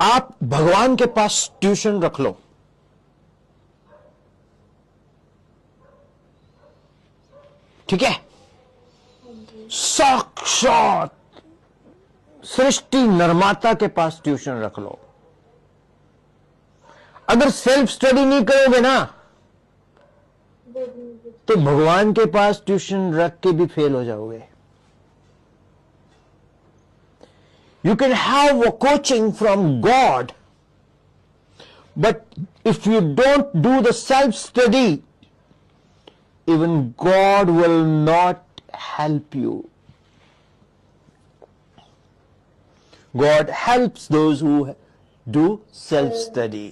आप भगवान के पास ट्यूशन रख लो, ठीक है, साक्षात सृष्टि निर्माता के पास ट्यूशन रख लो। अगर सेल्फ स्टडी नहीं करोगे ना तो भगवान के पास ट्यूशन रख के भी फेल हो जाओगे। You can have a coaching from God, but if you don't do the self-study, even God will not help you. God helps those who do self-study.